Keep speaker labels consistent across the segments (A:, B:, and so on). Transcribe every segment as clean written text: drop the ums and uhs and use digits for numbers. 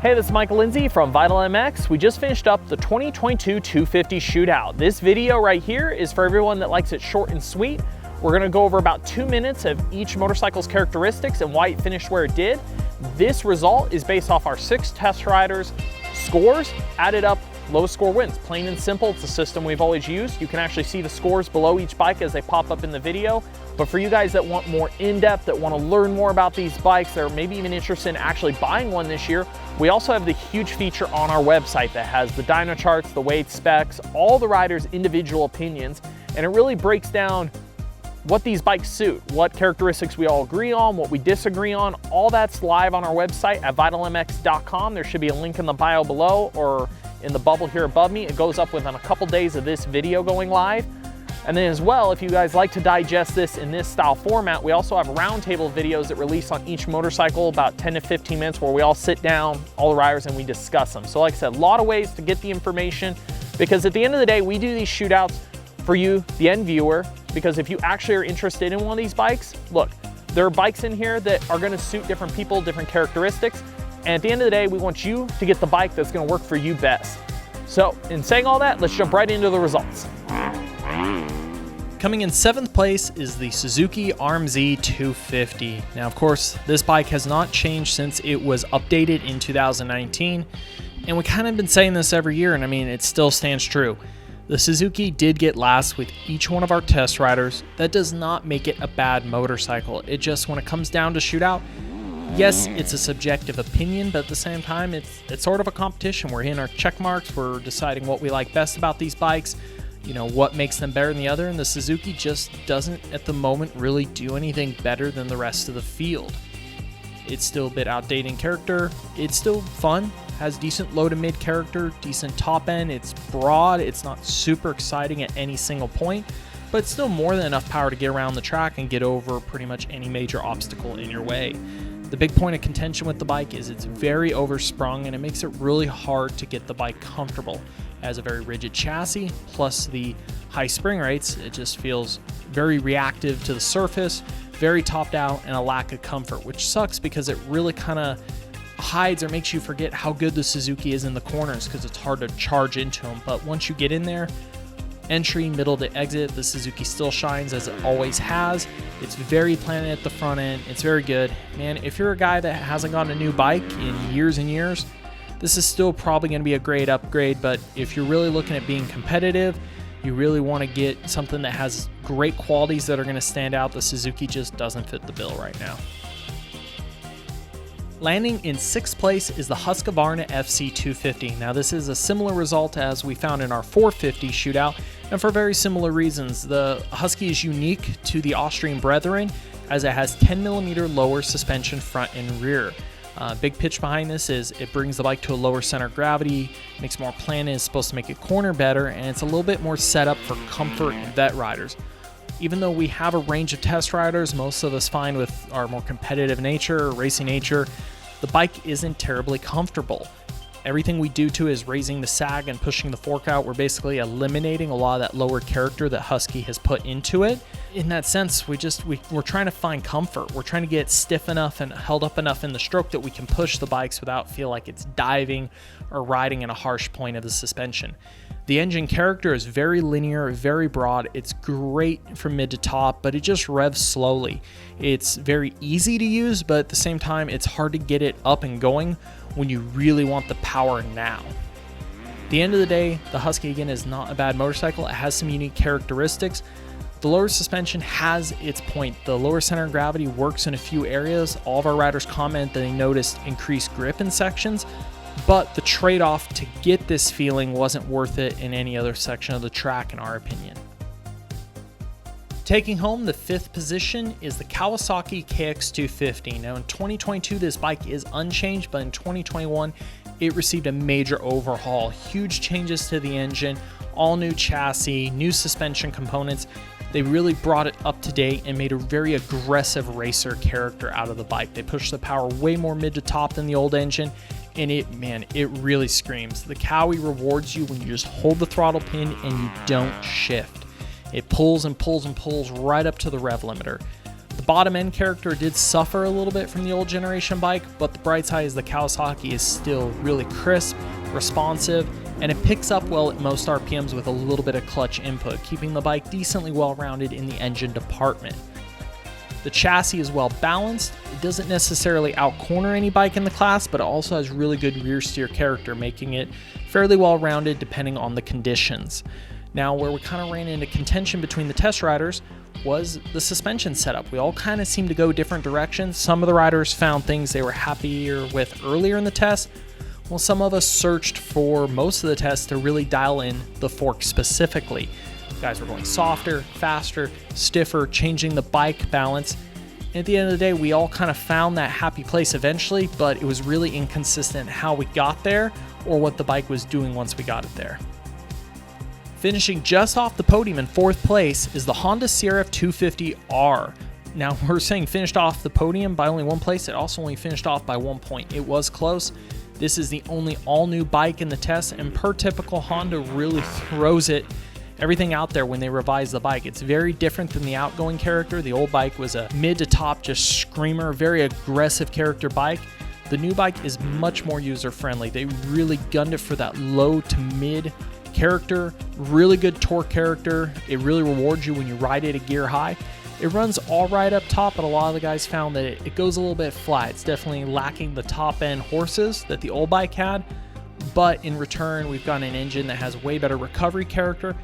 A: Hey, this is Michael Lindsay from Vital MX. We just finished up the 2022 250 Shootout. This video right here is for everyone that likes it short and sweet. We're gonna go over about 2 minutes of each motorcycle's characteristics and why it finished where it did. This result is based off our 6 test riders' scores, added up, lowest score wins. Plain and simple, it's a system we've always used. You can actually see the scores below each bike as they pop up in the video. But for you guys that want more in-depth, that want to learn more about these bikes, that are maybe even interested in actually buying one this year, we also have the huge feature on our website that has the dyno charts, the weight specs, all the riders' individual opinions, and it really breaks down what these bikes suit, what characteristics we all agree on, what we disagree on. All that's live on our website at vitalmx.com. There should be a link in the bio below or in the bubble here above me. It goes up within a couple days of this video going live. And then as well, if you guys like to digest this in this style format, we also have roundtable videos that release on each motorcycle, about 10 to 15 minutes, where we all sit down, all the riders, and we discuss them. So like I said, a lot of ways to get the information, because at the end of the day, we do these shootouts for you, the end viewer, because if you actually are interested in one of these bikes, look, there are bikes in here that are gonna suit different people, different characteristics, and at the end of the day, we want you to get the bike that's gonna work for you best. So in saying all that, let's jump right into the results. Coming in 7th place is the Suzuki RM-Z250. Now, of course, this bike has not changed since it was updated in 2019, and we kind of been saying this every year, and I mean, it still stands true. The Suzuki did get last with each one of our test riders. That does not make it a bad motorcycle. It just, when it comes down to shootout, yes, it's a subjective opinion, but at the same time, it's sort of a competition. We're hitting our check marks, we're deciding what we like best about these bikes, you know, what makes them better than the other, and the Suzuki just doesn't, at the moment, really do anything better than the rest of the field. It's still a bit outdated in character. It's still fun, has decent low to mid character, decent top end. It's broad, it's not super exciting at any single point, but it's still more than enough power to get around the track and get over pretty much any major obstacle in your way. The big point of contention with the bike is it's very oversprung, and it makes it really hard to get the bike comfortable. It has a very rigid chassis, plus the high spring rates. It just feels very reactive to the surface, very topped out, and a lack of comfort, which sucks because it really kind of hides or makes you forget how good the Suzuki is in the corners, because it's hard to charge into them. But once you get in there, entry, middle to exit, the Suzuki still shines as it always has. It's very planted at the front end. It's very good. Man, if you're a guy that hasn't gotten a new bike in years and years, this is still probably going to be a great upgrade. But if you're really looking at being competitive, you really want to get something that has great qualities that are going to stand out, the Suzuki just doesn't fit the bill right now. Landing in 6th place is the Husqvarna FC 250. Now, this is a similar result as we found in our 450 shootout, and for very similar reasons. The Husky is unique to the Austrian brethren as it has 10mm lower suspension front and rear. Big pitch behind this is it brings the bike to a lower center of gravity, makes more planted, is supposed to make it corner better, and it's a little bit more set up for comfort and vet riders. Even though we have a range of test riders, most of us find with our more competitive nature, racing nature, the bike isn't terribly comfortable. Everything we do to it is raising the sag and pushing the fork out. We're basically eliminating a lot of that lower character that Husky has put into it. In that sense, we're trying to find comfort. We're trying to get stiff enough and held up enough in the stroke that we can push the bikes without feel like it's diving or riding in a harsh point of the suspension. The engine character is very linear, very broad. It's great from mid to top, but it just revs slowly. It's very easy to use, but at the same time, it's hard to get it up and going when you really want the power now. At the end of the day, the Husky, again, is not a bad motorcycle. It has some unique characteristics. The lower suspension has its point. The lower center of gravity works in a few areas. All of our riders comment that they noticed increased grip in sections, but the trade-off to get this feeling wasn't worth it in any other section of the track, in our opinion. Taking home the 5th position is the Kawasaki KX250. Now in 2022, this bike is unchanged, but in 2021, it received a major overhaul. Huge changes to the engine, all new chassis, new suspension components. They really brought it up to date and made a very aggressive racer character out of the bike. They pushed the power way more mid to top than the old engine, and it really screams. The Kawi rewards you when you just hold the throttle pin and you don't shift. It pulls and pulls and pulls right up to the rev limiter. The bottom end character did suffer a little bit from the old generation bike, but the bright side is the Kawasaki is still really crisp, responsive, and it picks up well at most RPMs with a little bit of clutch input, keeping the bike decently well-rounded in the engine department. The chassis is well balanced. It doesn't necessarily out-corner any bike in the class, but it also has really good rear steer character, making it fairly well-rounded depending on the conditions. Now, where we kind of ran into contention between the test riders was the suspension setup. We all kind of seemed to go different directions. Some of the riders found things they were happier with earlier in the test, while some of us searched for most of the tests to really dial in the fork specifically. Guys were going softer, faster, stiffer, changing the bike balance. And at the end of the day, we all kind of found that happy place eventually, but it was really inconsistent how we got there or what the bike was doing once we got it there. Finishing just off the podium in 4th place is the Honda CRF250R. Now, we're saying finished off the podium by only 1 place. It also only finished off by 1 point. It was close. This is the only all-new bike in the test, and per typical, Honda really throws everything out there when they revise the bike. It's very different than the outgoing character. The old bike was a mid to top, just screamer, very aggressive character bike. The new bike is much more user-friendly. They really gunned it for that low to mid character, really good torque character. It really rewards you when you ride it at gear high. It runs all right up top, but a lot of the guys found that it goes a little bit flat. It's definitely lacking the top end horses that the old bike had, but in return, we've got an engine that has way better recovery character.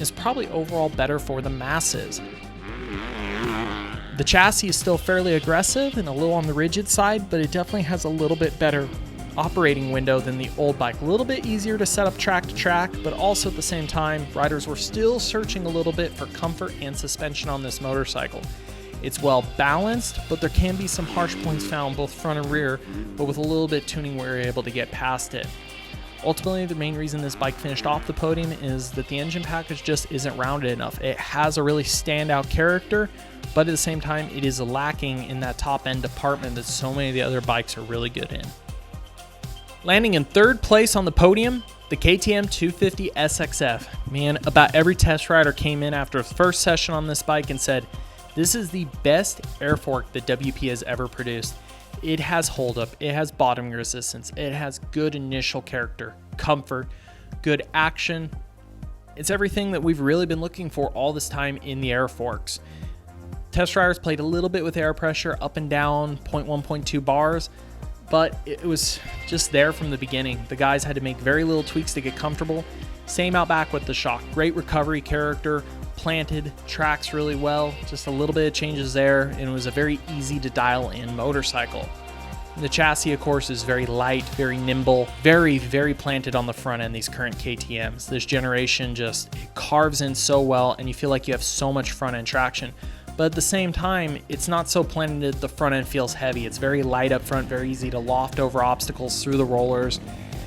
A: Is probably overall better for the masses. The chassis is still fairly aggressive and a little on the rigid side, but it definitely has a little bit better operating window than the old bike. A little bit easier to set up track to track, but also at the same time, riders were still searching a little bit for comfort and suspension on this motorcycle. It's well balanced, but there can be some harsh points found both front and rear, but with a little bit tuning we were able to get past it. Ultimately, the main reason this bike finished off the podium is that the engine package just isn't rounded enough. It has a really standout character, but at the same time, it is lacking in that top end department that so many of the other bikes are really good in. Landing in 3rd place on the podium, the KTM 250 SXF. Man, about every test rider came in after the first session on this bike and said, this is the best air fork that WP has ever produced. It has holdup, it has bottoming resistance, it has good initial character, comfort, good action. It's everything that we've really been looking for all this time in the air forks. Test riders played a little bit with air pressure, up and down, 0.1, 0.2 bars, but it was just there from the beginning. The guys had to make very little tweaks to get comfortable. Same out back with the shock. Great recovery character, planted, tracks really well, just a little bit of changes there, and it was a very easy to dial in motorcycle. The chassis, of course, is very light, very nimble, very, very planted on the front end, these current KTMs. This generation just it carves in so well, and you feel like you have so much front end traction. But at the same time, it's not so planted the front end feels heavy. It's very light up front, very easy to loft over obstacles through the rollers.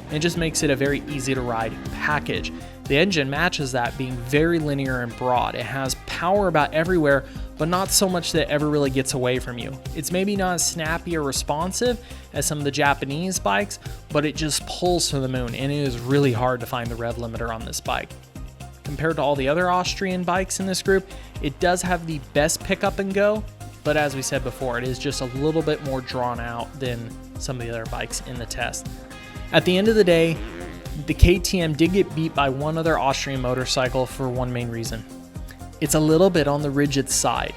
A: And it just makes it a very easy to ride package. The engine matches that, being very linear and broad. It has power about everywhere, but not so much that it ever really gets away from you. It's maybe not as snappy or responsive as some of the Japanese bikes, but it just pulls to the moon, and it is really hard to find the rev limiter on this bike. Compared to all the other Austrian bikes in this group, it does have the best pickup and go, but as we said before, it is just a little bit more drawn out than some of the other bikes in the test. At the end of the day, the KTM did get beat by one other Austrian motorcycle for one main reason. It's a little bit on the rigid side.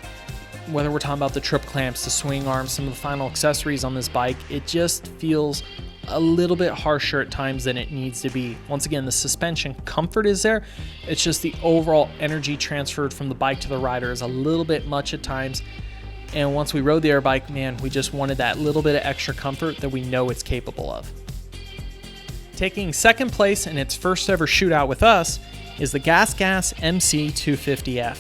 A: Whether we're talking about the trip clamps, the swing arms, some of the final accessories on this bike, it just feels a little bit harsher at times than it needs to be. Once again, the suspension comfort is there. It's just the overall energy transferred from the bike to the rider is a little bit much at times. And once we rode the air bike, man, we just wanted that little bit of extra comfort that we know it's capable of. Taking 2nd place in its first ever shootout with us is the GasGas MC250F.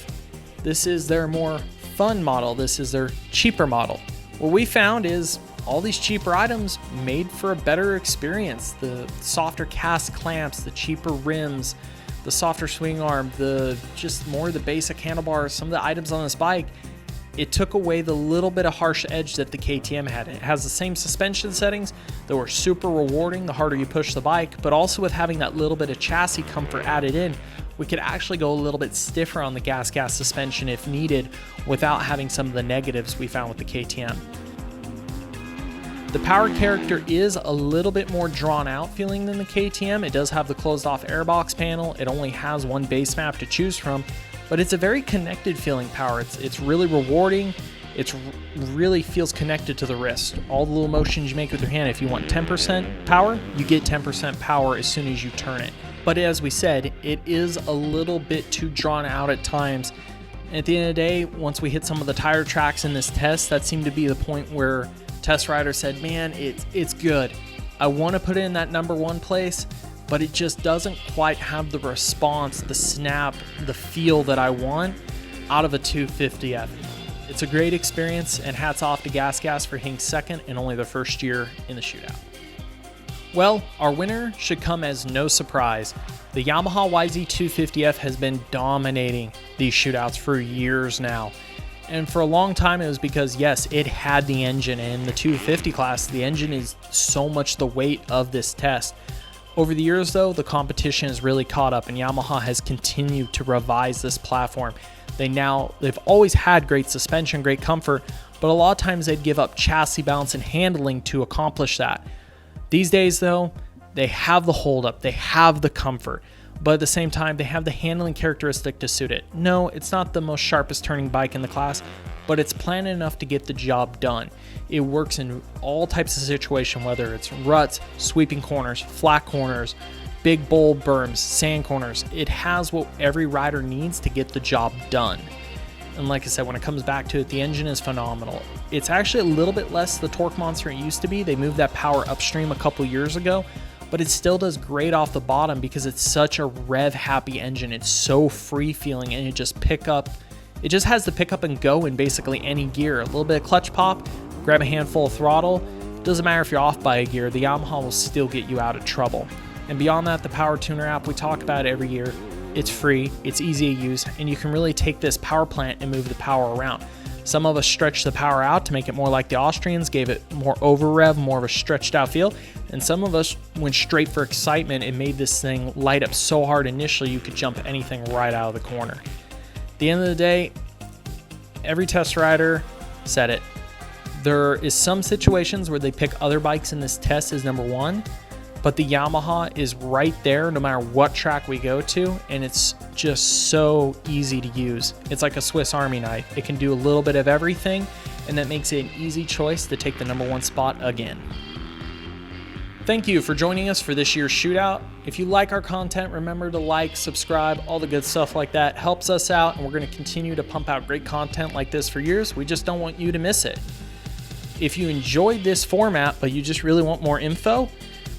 A: This is their more fun model. This is their cheaper model. What we found is all these cheaper items made for a better experience. The softer cast clamps, the cheaper rims, the softer swing arm, the just more of the basic handlebars, some of the items on this bike, it took away the little bit of harsh edge that the KTM had. It has the same suspension settings that were super rewarding the harder you push the bike, but also with having that little bit of chassis comfort added in, we could actually go a little bit stiffer on the GasGas suspension if needed without having some of the negatives we found with the KTM. The power character is a little bit more drawn out feeling than the KTM. It does have the closed off airbox panel. It only has one base map to choose from, but it's a very connected feeling power. It's really rewarding. It really feels connected to the wrist. All the little motions you make with your hand, if you want 10% power, you get 10% power as soon as you turn it. But as we said, it is a little bit too drawn out at times. At the end of the day, once we hit some of the tire tracks in this test, that seemed to be the point where test rider said, man, it's good. I want to put it in that number one place, but it just doesn't quite have the response, the snap, the feel that I want out of a 250F. It's a great experience, and hats off to GasGas for hitting second in only their first year in the shootout. Well, our winner should come as no surprise. The Yamaha YZ250F has been dominating these shootouts for years now. And for a long time, it was because, yes, it had the engine. And in the 250 class, the engine is so much the weight of this test. Over the years, though, the competition has really caught up, and Yamaha has continued to revise this platform. They've always had great suspension, great comfort, but a lot of times they'd give up chassis balance and handling to accomplish that. These days, though, they have the holdup, they have the comfort, but at the same time, they have the handling characteristic to suit it. No, it's not the most sharpest turning bike in the class, but it's planned enough to get the job done. It works in all types of situations, whether it's ruts, sweeping corners, flat corners, big bold berms, sand corners. It has what every rider needs to get the job done. And like I said, when it comes back to it, the engine is phenomenal. It's actually a little bit less the torque monster it used to be. They moved that power upstream a couple years ago, but it still does great off the bottom because it's such a rev happy engine. It's so free feeling, and it just has the pick up and go in basically any gear. A little bit of clutch pop, grab a handful of throttle. Doesn't matter if you're off by a gear, the Yamaha will still get you out of trouble. And beyond that, the Power Tuner app, we talk about it every year. It's free, it's easy to use, and you can really take this power plant and move the power around. Some of us stretched the power out to make it more like the Austrians, gave it more over rev, more of a stretched out feel, and some of us went straight for excitement and made this thing light up so hard initially you could jump anything right out of the corner. At the end of the day, every test rider said it. There is some situations where they pick other bikes in this test as number one, but the Yamaha is right there no matter what track we go to, and it's just so easy to use. It's like a Swiss Army knife. It can do a little bit of everything, and that makes it an easy choice to take the number one spot again. Thank you for joining us for this year's shootout. If you like our content, remember to like, subscribe, all the good stuff like that helps us out, and we're going to continue to pump out great content like this for years. We just don't want you to miss it. If you enjoyed this format, but you just really want more info,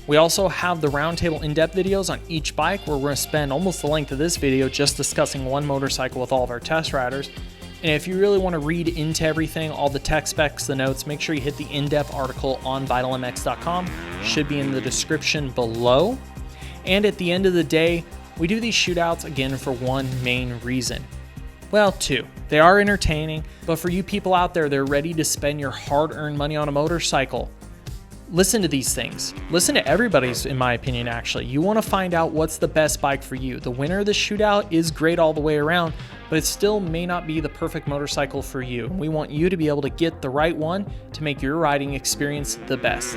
A: we also have the roundtable in-depth videos on each bike where we're going to spend almost the length of this video just discussing one motorcycle with all of our test riders. And if you really want to read into everything, all the tech specs, the notes, make sure you hit the in-depth article on vitalmx.com. Should be in the description below. And at the end of the day, we do these shootouts again for one main reason. Well, two. They are entertaining, but for you people out there that are ready to spend your hard-earned money on a motorcycle, listen to these things. Listen to everybody's, in my opinion, actually. You want to find out what's the best bike for you. The winner of the shootout is great all the way around, but it still may not be the perfect motorcycle for you. We want you to be able to get the right one to make your riding experience the best.